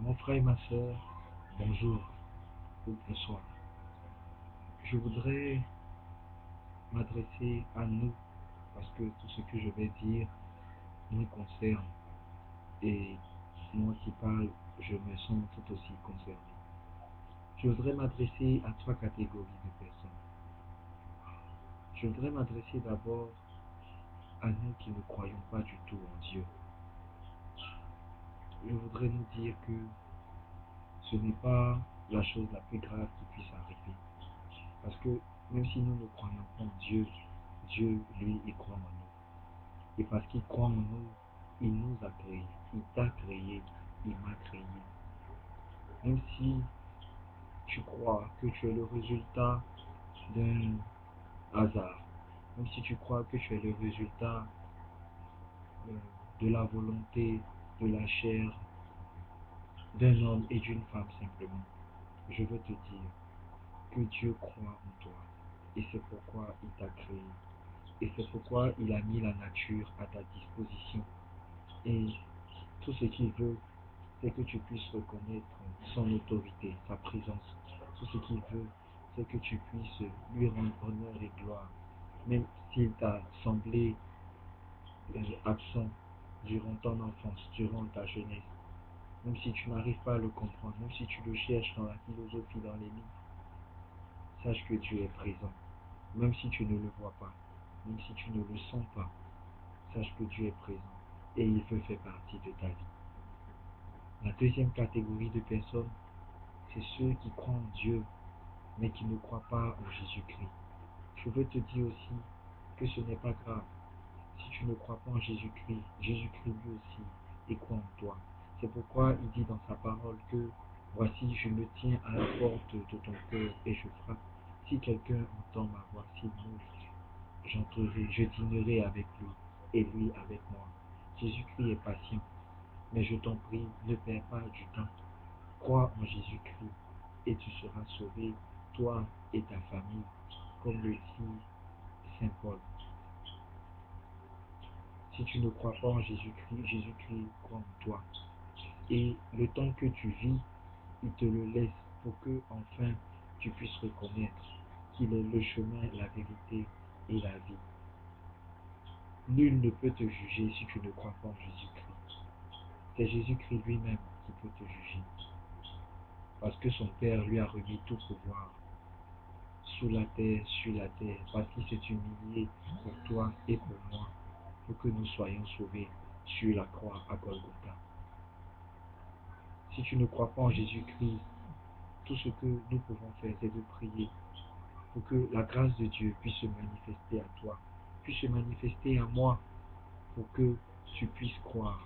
Mon frère et ma soeur, bonjour ou bonsoir. Je voudrais m'adresser à nous parce que tout ce que je vais dire nous concerne et moi qui parle, je me sens tout aussi concerné. Je voudrais m'adresser à trois catégories de personnes. Je voudrais m'adresser d'abord à nous qui ne croyons pas du tout en Dieu. Je voudrais nous dire que ce n'est pas la chose la plus grave qui puisse arriver. Parce que même si nous ne croyons pas en Dieu, Dieu, lui, il croit en nous. Et parce qu'il croit en nous, il nous a créés. Il t'a créé, il m'a créé. Même si tu crois que tu es le résultat d'un hasard, même si tu crois que tu es le résultat de la volonté, de la chair, d'un homme et d'une femme simplement, je veux te dire que Dieu croit en toi. Et c'est pourquoi il t'a créé. Et c'est pourquoi il a mis la nature à ta disposition. Et tout ce qu'il veut, c'est que tu puisses reconnaître son autorité, sa présence. Tout ce qu'il veut, c'est que tu puisses lui rendre honneur et gloire. Même s'il t'a semblé absent durant ton enfance, durant ta jeunesse. Même si tu n'arrives pas à le comprendre, même si tu le cherches dans la philosophie, dans les livres, sache que Dieu est présent. Même si tu ne le vois pas, même si tu ne le sens pas, sache que Dieu est présent et il veut faire partie de ta vie. La deuxième catégorie de personnes, c'est ceux qui croient en Dieu, mais qui ne croient pas en Jésus-Christ. Je veux te dire aussi que ce n'est pas grave. Si tu ne crois pas en Jésus-Christ, Jésus-Christ lui aussi, il croit en toi. C'est pourquoi il dit dans sa parole que voici, je me tiens à la porte de ton cœur et je frappe. Si quelqu'un entend ma voix, s'il m'ouvre, j'entrerai, je dînerai avec lui et lui avec moi. Jésus-Christ est patient, mais je t'en prie, ne perds pas du temps. Crois en Jésus-Christ et tu seras sauvé, toi et ta famille, comme le dit Saint Paul. Si tu ne crois pas en Jésus-Christ, Jésus-Christ croit en toi. Et le temps que tu vis, il te le laisse pour que enfin tu puisses reconnaître qu'il est le chemin, la vérité et la vie. Nul ne peut te juger si tu ne crois pas en Jésus-Christ. C'est Jésus-Christ lui-même qui peut te juger. Parce que son Père lui a remis tout pouvoir sous la terre, sur la terre, parce qu'il s'est humilié pour toi et pour moi, pour que nous soyons sauvés sur la croix à Golgotha. Si tu ne crois pas en Jésus-Christ, tout ce que nous pouvons faire, c'est de prier pour que la grâce de Dieu puisse se manifester à toi, puisse se manifester à moi, pour que tu puisses croire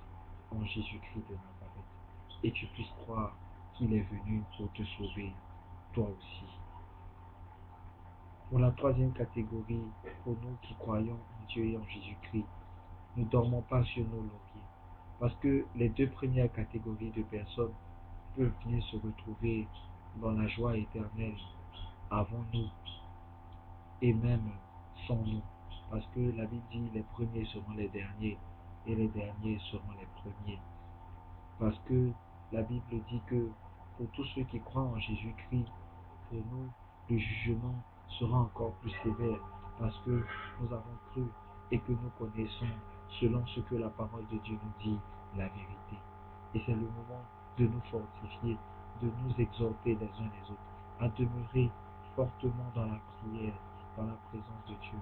en Jésus-Christ de Nazareth et tu puisses croire qu'il est venu pour te sauver, toi aussi. Pour la troisième catégorie, pour nous qui croyons en Dieu et en Jésus-Christ, ne dormons pas sur nos lauriers. Parce que les deux premières catégories de personnes peuvent bien se retrouver dans la joie éternelle avant nous et même sans nous. Parce que la Bible dit les premiers seront les derniers et les derniers seront les premiers. Parce que la Bible dit que pour tous ceux qui croient en Jésus-Christ, pour nous, le jugement sera encore plus sévère parce que nous avons cru et que nous connaissons, selon ce que la parole de Dieu nous dit, la vérité. Et c'est le moment de nous fortifier, de nous exhorter les uns les autres, à demeurer fortement dans la prière, dans la présence de Dieu,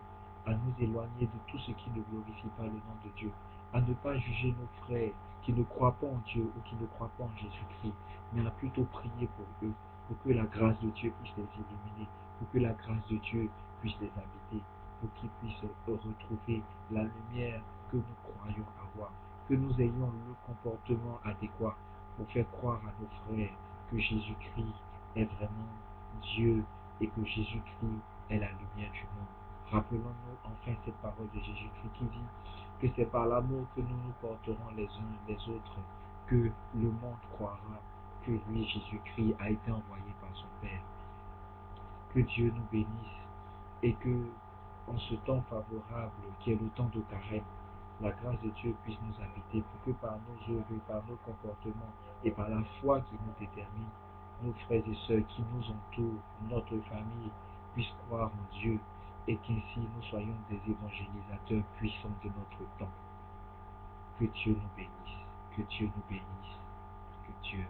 à nous éloigner de tout ce qui ne glorifie pas le nom de Dieu, à ne pas juger nos frères qui ne croient pas en Dieu ou qui ne croient pas en Jésus-Christ, mais à plutôt prier pour eux, pour que la grâce de Dieu puisse les illuminer, pour que la grâce de Dieu puisse les habiter, pour qu'ils puissent retrouver la lumière que nous croyons avoir, que nous ayons le comportement adéquat pour faire croire à nos frères que Jésus-Christ est vraiment Dieu et que Jésus-Christ est la lumière du monde. Rappelons-nous enfin cette parole de Jésus-Christ qui dit que c'est par l'amour que nous nous porterons les uns les autres que le monde croira que lui, Jésus-Christ, a été envoyé par son Père. Que Dieu nous bénisse et que, en ce temps favorable qui est le temps de carême, la grâce de Dieu puisse nous habiter, pour que par nos œuvres et par nos comportements et par la foi qui nous détermine, nos frères et sœurs qui nous entourent, notre famille, puissent croire en Dieu et qu'ainsi nous soyons des évangélisateurs puissants de notre temps. Que Dieu nous bénisse, que Dieu nous bénisse, que Dieu